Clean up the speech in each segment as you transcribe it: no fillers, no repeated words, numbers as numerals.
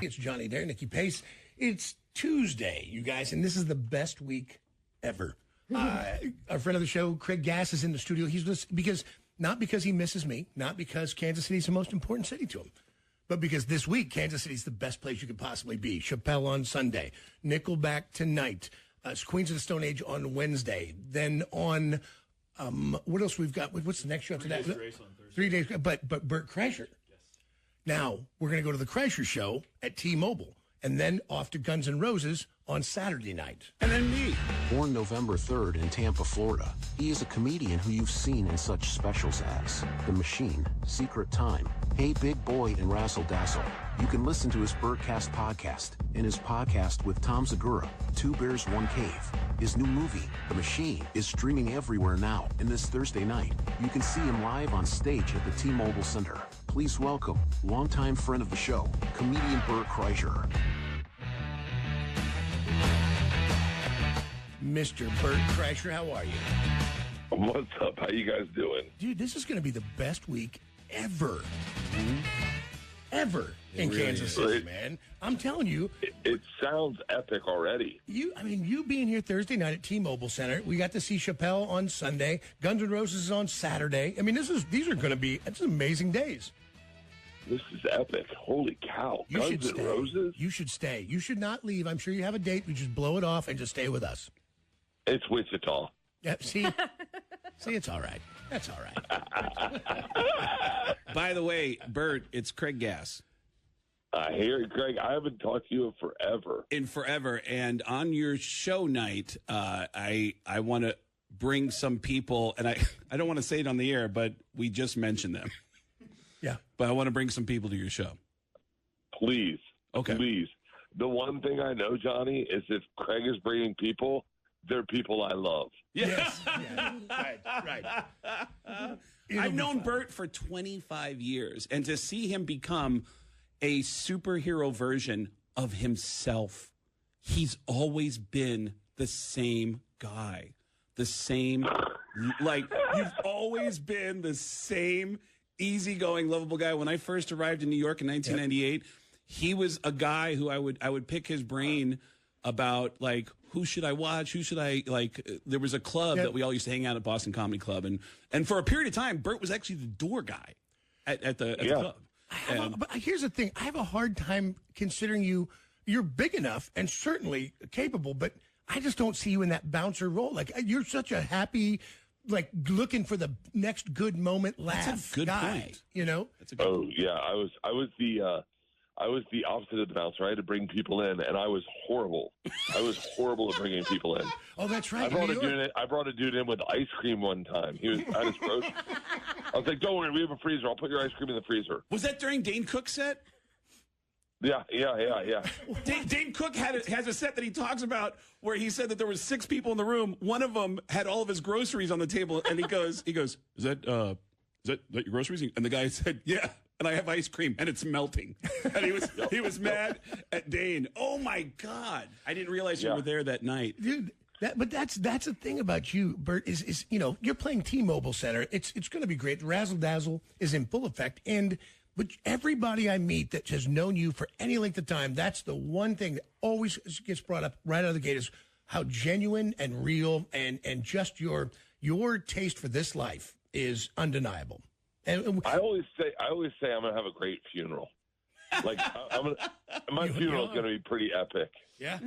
It's Johnny Dare, Nycki Pace. It's Tuesday, you guys, and this is the best week ever. Our friend of the show, Craig Gass, is in the studio. He's not because he misses me, not because Kansas City is the most important city to him, but because this week Kansas City is the best place you could possibly be. Chappelle on Sunday, Nickelback tonight, Queens of the Stone Age on Wednesday. Then on what else we've got? What's the next show after that? 3 days race on Thursday. 3 days, but Bert Kreischer. Now, we're going to go to the Kreischer show at T-Mobile, and then off to Guns N' Roses on Saturday night. And then me. Born November 3rd in Tampa, Florida, he is a comedian who you've seen in such specials as The Machine, Secret Time, Hey Big Boy, and Razzle Dazzle. You can listen to his Birdcast podcast and his podcast with Tom Segura, Two Bears, One Cave. His new movie, The Machine, is streaming everywhere now, and this Thursday night, you can see him live on stage at the T-Mobile Center. Please welcome longtime friend of the show, comedian Bert Kreischer. Mr. Bert Kreischer, how are you? What's up? How you guys doing? Dude, this is going to be the best week ever. Ever in really Kansas City, man. I'm telling you. It sounds epic already. You being here Thursday night at T-Mobile Center, we got to see Chappelle on Sunday, Guns N' Roses on Saturday. I mean, these are going to be amazing days. This is epic. Holy cow. Guns N' Roses? You should stay. You should not leave. I'm sure you have a date. You just blow it off and just stay with us. It's Wichita. Yeah, see, it's all right. That's all right. By the way, Bert, it's Craig Gass. I hear it, Craig. I haven't talked to you in forever. And on your show night, I want to bring some people, and I don't want to say it on the air, but we just mentioned them. Yeah. But I want to bring some people to your show. Please. Okay. Please. The one thing I know, Johnny, is if Craig is bringing people, they're people I love. Yes. Yeah. Right. I've known Bert for 25 years, and to see him become a superhero version of himself, he's always been the same guy. The same, you've always been the same easygoing, lovable guy. When I first arrived in New York in 1998, he was a guy who I would pick his brain about, like, who should I watch? Who should I, like, there was a club that we all used to hang out at, Boston Comedy Club. And for a period of time, Bert was actually the door guy at the club. But here's the thing. I have a hard time considering you're big enough and certainly capable, but I just don't see you in that bouncer role. Like, you're such a happy, like, looking for the next good moment laugh That's a good guy, point. you know? That's a good point. Yeah, I was the opposite of the bouncer. I had to bring people in, and I was horrible. I was horrible at bringing people in. Oh, that's right. I brought a dude in with ice cream one time. I just froze. I was like, "Don't worry, we have a freezer. I'll put your ice cream in the freezer." Was that during Dane Cook's set? Yeah. Dane Cook has a set that he talks about where he said that there was 6 people in the room. One of them had all of his groceries on the table, and he goes, "Is that your groceries?" And the guy said, "Yeah." And I have ice cream, and it's melting. And he was mad at Dane. Oh my God! I didn't realize you were there that night, dude. But that's the thing about you, Bert. Is you're playing T-Mobile Center. It's going to be great. Razzle Dazzle is in full effect, but everybody I meet that has known you for any length of time, that's the one thing that always gets brought up right out of the gate is how genuine and real and just your taste for this life is undeniable. And I always say I'm gonna have a great funeral. Like my funeral is gonna be pretty epic. Yeah,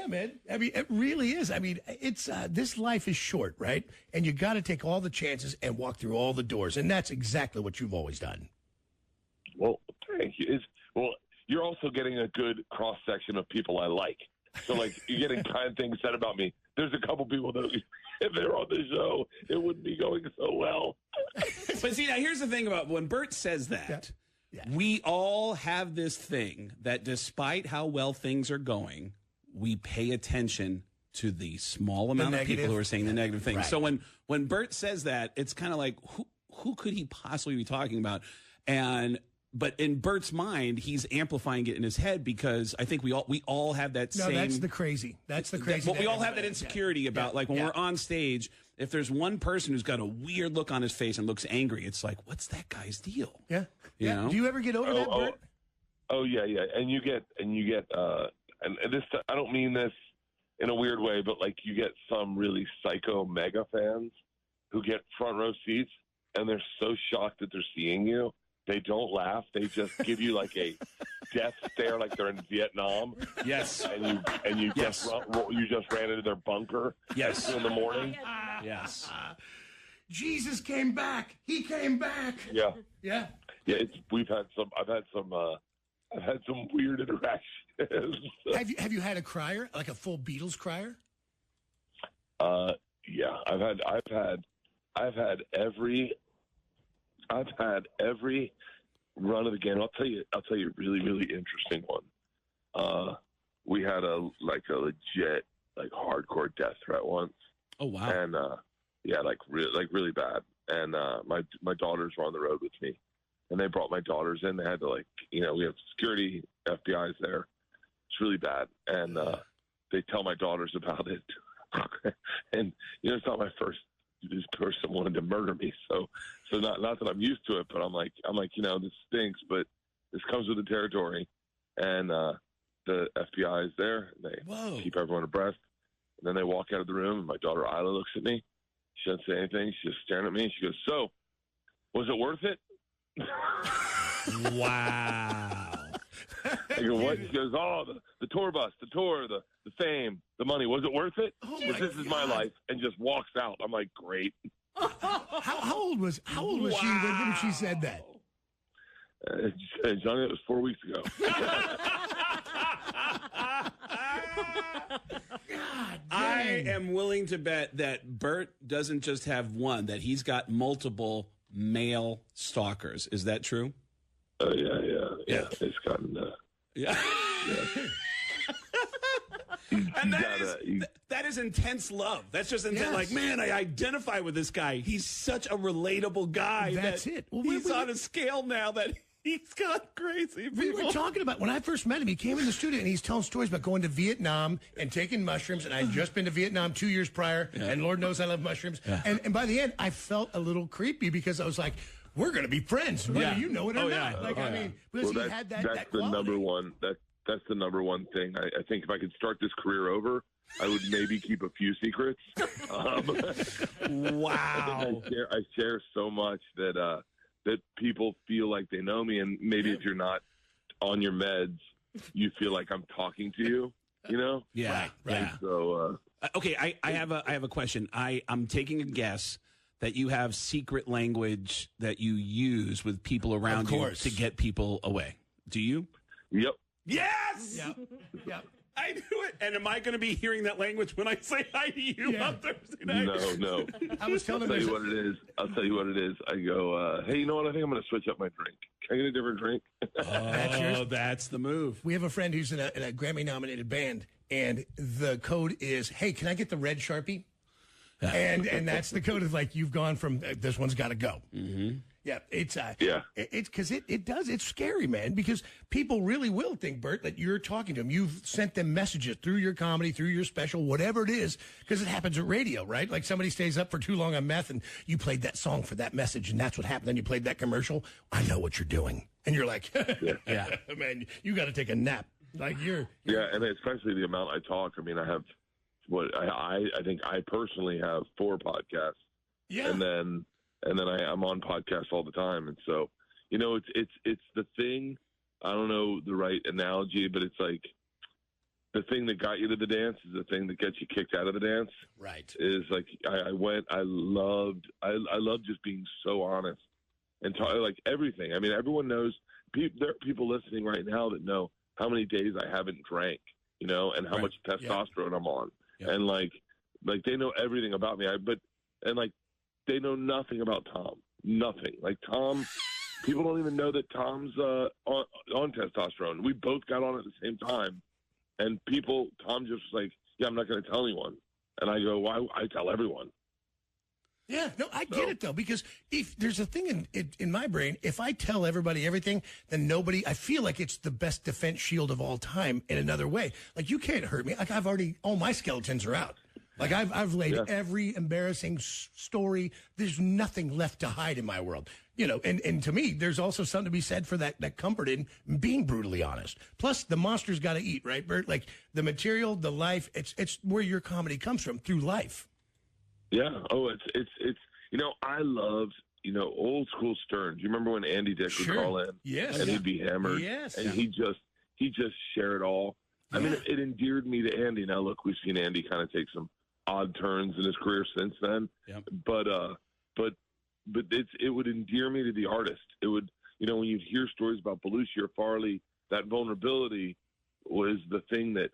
man. I mean, it really is. I mean, it's this life is short, right? And you got to take all the chances and walk through all the doors, and that's exactly what you've always done. Well, thank you. You're also getting a good cross section of people I like. So, like, you're getting kind things said about me. There's a couple people that, if they're on the show, it wouldn't be going so well. But see, now here's the thing about when Bert says that. Yeah. We all have this thing that despite how well things are going, we pay attention to the small amount of people who are saying the negative things. Right. So when Bert says that, it's kind of like, who could he possibly be talking about? But in Bert's mind, he's amplifying it in his head because I think we all have that same. No, that's the crazy. Well, we all have that insecurity about like when we're on stage. If there's one person who's got a weird look on his face and looks angry, it's like, what's that guy's deal? Yeah. You know? Do you ever get over that, Bert? Oh yeah, and you get and this, I don't mean this in a weird way, but like you get some really psycho mega fans who get front row seats and they're so shocked that they're seeing you. They don't laugh. They just give you like a death stare, like they're in Vietnam. Yes. And you just ran into their bunker. Yes. In the morning. Yes. Jesus came back. He came back. Yeah. Yeah. Yeah. I've had some weird interactions. Have you had a crier, like a full Beatles crier? Yeah. I've had every run of the game. I'll tell you a really, really interesting one. We had a legit, like, hardcore death threat once. Oh wow. And really bad. And my daughters were on the road with me, and they brought my daughters in. They had to, like, we have security, FBI's there. It's really bad. And they tell my daughters about it. And it's not my first. This person wanted to murder me, so not that I'm used to it, but I'm like, this stinks, but this comes with the territory, and the FBI is there. And they keep everyone abreast, and then they walk out of the room, and my daughter Isla looks at me. She doesn't say anything. She's just staring at me, and she goes, "So, was it worth it?" Wow. I go, "What?" She goes, "Oh, the tour bus, the tour, the fame, the money. Was it worth it? Because this is my life," and just walks out. I'm like, "Great." How old was she when she said that? Johnny, it was 4 weeks ago. I am willing to bet that Bert doesn't just have one; that he's got multiple male stalkers. Is that true? Yeah. It's gotten. Yeah. And that is intense love. That's just intense. Yes. Like, man, I identify with this guy. He's such a relatable guy. That's it. Well, he's on a scale now that he's got crazy people. We were talking about, when I first met him, he came in the studio and he's telling stories about going to Vietnam and taking mushrooms. And I'd just been to Vietnam 2 years prior. Yeah. And Lord knows I love mushrooms. Yeah. And by the end, I felt a little creepy because I was like, we're going to be friends, whether you know it or not. Like, I mean, because he had that that's the quality. number one. That's the number one thing. I think if I could start this career over, I would maybe keep a few secrets. Wow. I share so much that people feel like they know me, and maybe if you're not on your meds, you feel like I'm talking to you. Yeah. Right. And so okay, I have a question. I'm taking a guess that you have secret language that you use with people around you to get people away. Do you? Yep. Yes! Yep. I knew it. And am I going to be hearing that language when I say hi to you on Thursday night? No. I was telling him. I'll tell you what it is. I go, hey, you know what? I think I'm going to switch up my drink. Can I get a different drink? That's the move. We have a friend who's in a Grammy-nominated band, and the code is, hey, can I get the red Sharpie? And that's the code of, like, you've gone from, this one's got to go. Mm-hmm. Yeah, it's because it's scary, man, because people really will think, Bert, that you're talking to them. You've sent them messages through your comedy, through your special, whatever it is, because it happens at radio, right? Like somebody stays up for too long on meth and you played that song for that message and that's what happened. Then you played that commercial. I know what you're doing. And you're like, man, you got to take a nap. Like you're. Yeah, and especially the amount I talk. I mean, I have I think I personally have 4 podcasts. Yeah. And then I'm on podcasts all the time. And so, it's the thing, I don't know the right analogy, but it's like the thing that got you to the dance is the thing that gets you kicked out of the dance. Right. Is like, I loved just being so honest and like everything. I mean, everyone knows, there are people listening right now that know how many days I haven't drank, and how much testosterone I'm on. Yep. And like they know everything about me. They know nothing about Tom. Nothing. Like Tom, people don't even know that Tom's on testosterone. We both got on at the same time. And Tom just was like, yeah, I'm not going to tell anyone. And I go, why? I tell everyone. Yeah, no, I get it, though, because if there's a thing in my brain, if I tell everybody everything, then I feel like it's the best defense shield of all time in another way. Like, you can't hurt me. Like, all my skeletons are out. Like I've laid every embarrassing story. There's nothing left to hide in my world. And to me, there's also something to be said for that comfort in being brutally honest. Plus, the monster's got to eat, right, Bert? Like the material, the life, it's where your comedy comes from, through life. Yeah. Oh, it's I loved, old school Stern. Do you remember when Andy Dick would call in? Yes. And he'd be hammered. Yes. And he just shared all. I mean, it endeared me to Andy. Now, look, we've seen Andy kind of take some odd turns in his career since then. Yep. But it would endear me to the artist. It would, when you'd hear stories about Belushi or Farley, that vulnerability was the thing that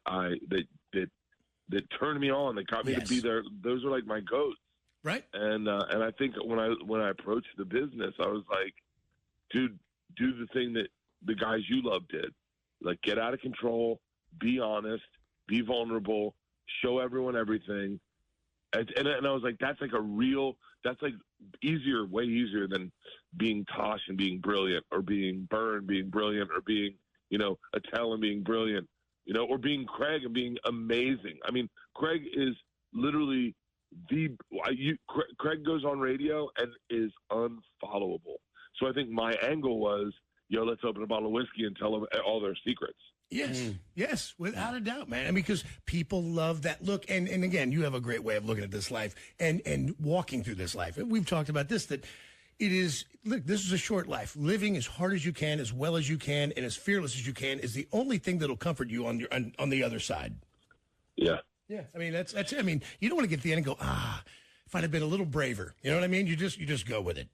that turned me on, that got me to be there. Those are like my goats. Right. And I think when I approached the business, I was like, dude, do the thing that the guys you love did. Like, get out of control, be honest, be vulnerable, show everyone everything. And I was like, that's like easier, way easier than being Tosh and being brilliant, or being Byrne being brilliant, or being, Attell and being brilliant, or being Craig and being amazing. I mean, Craig is literally Craig goes on radio and is unfollowable. So I think my angle was, let's open a bottle of whiskey and tell them all their secrets. Yes, without a doubt, man. I mean, because people love that look. And again, you have a great way of looking at this life and walking through this life. We've talked about this, that it is, look, this is a short life. Living as hard as you can, as well as you can, and as fearless as you can is the only thing that'll comfort you on the other side. Yeah. Yeah. I mean, that's it. I mean, you don't want to get to the end and go, if I'd have been a little braver. You know what I mean? You just go with it.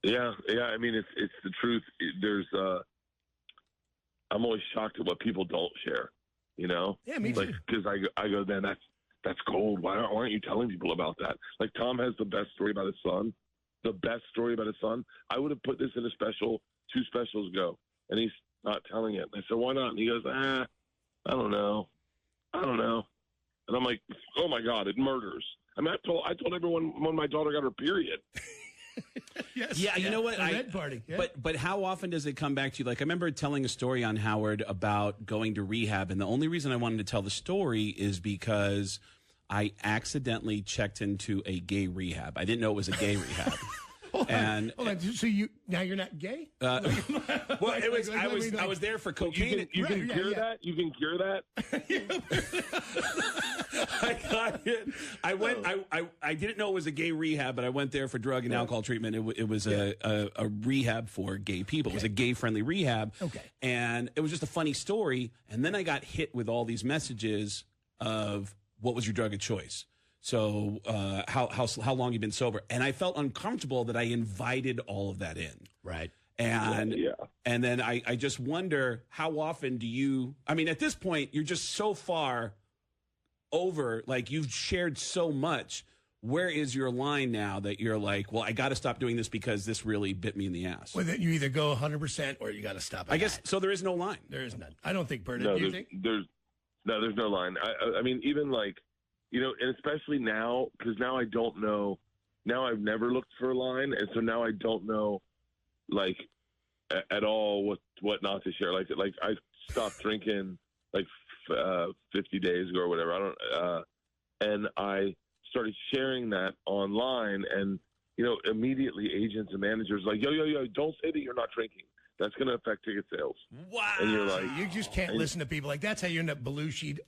Yeah. Yeah. I mean, it's the truth. There's, I'm always shocked at what people don't share, Yeah, me too. Because I go, then that's gold. Why aren't you telling people about that? Like, Tom has the best story about his son. I would have put this in a special 2 specials ago, and he's not telling it. And I said, why not? And he goes, I don't know. And I'm like, oh my God, it murders. I mean, I told everyone when my daughter got her period. Yes. Yeah, you know what? Red party. Yeah. But how often does it come back to you? Like, I remember telling a story on Howard about going to rehab, and the only reason I wanted to tell the story is because I accidentally checked into a gay rehab. I didn't know it was a gay rehab. Hold on. So now you're not gay? Well, it was. I was there for cocaine. You can cure that. You can cure that. I got it. I went. I didn't know it was a gay rehab, but I went there for drug and alcohol treatment. It was a rehab for gay people. It was a gay friendly rehab. Okay. And it was just a funny story. And then I got hit with all these messages of, what was your drug of choice? So how long you been sober? And I felt uncomfortable that I invited all of that in. Right. And and then I just wonder, how often do you, I mean, at this point, you're just so far over, like, you've shared so much. Where is your line now that you're like, well, I got to stop doing this because this really bit me in the ass? Well, you either go 100% or you got to stop. I guess, so there is no line. There is none. I don't think, Bert, no, do you think? There's no line. I mean, even like, and especially now, because now I don't know. Now I've never looked for a line, and so now I don't know, like, at all what not to share. Like I stopped drinking like 50 days ago or whatever. And I started sharing that online, and immediately agents and managers like, yo, don't say that you're not drinking. That's going to affect ticket sales. Wow. And you're like, you just can't listen to people. Like, that's how you end up Belushi,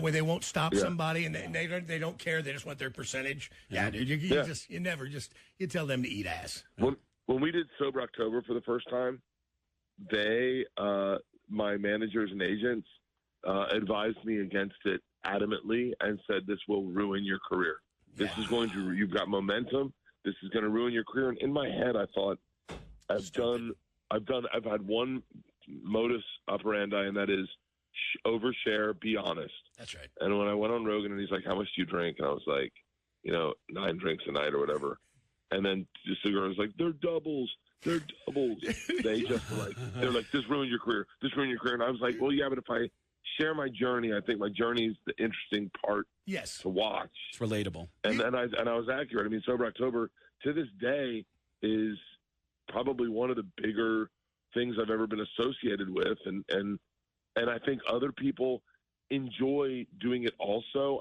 where they won't stop somebody and they don't care. They just want their percentage. Yeah, dude, you tell them to eat ass. When we did Sober October for the first time, my managers and agents advised me against it adamantly and said, this will ruin your career. This is you've got momentum. This is going to ruin your career. And in my head, I thought, I've had one modus operandi, and that is overshare, be honest. That's right. And when I went on Rogan and he's like, how much do you drink? And I was like, 9 drinks a night or whatever. And then the cigar was like, they're doubles. They just were like, they're like, this ruined your career. And I was like, well, yeah, but if I share my journey, I think my journey is the interesting part to watch. It's relatable. And I was accurate. I mean, Sober October to this day is probably one of the bigger things I've ever been associated with. And I think other people enjoy doing it also.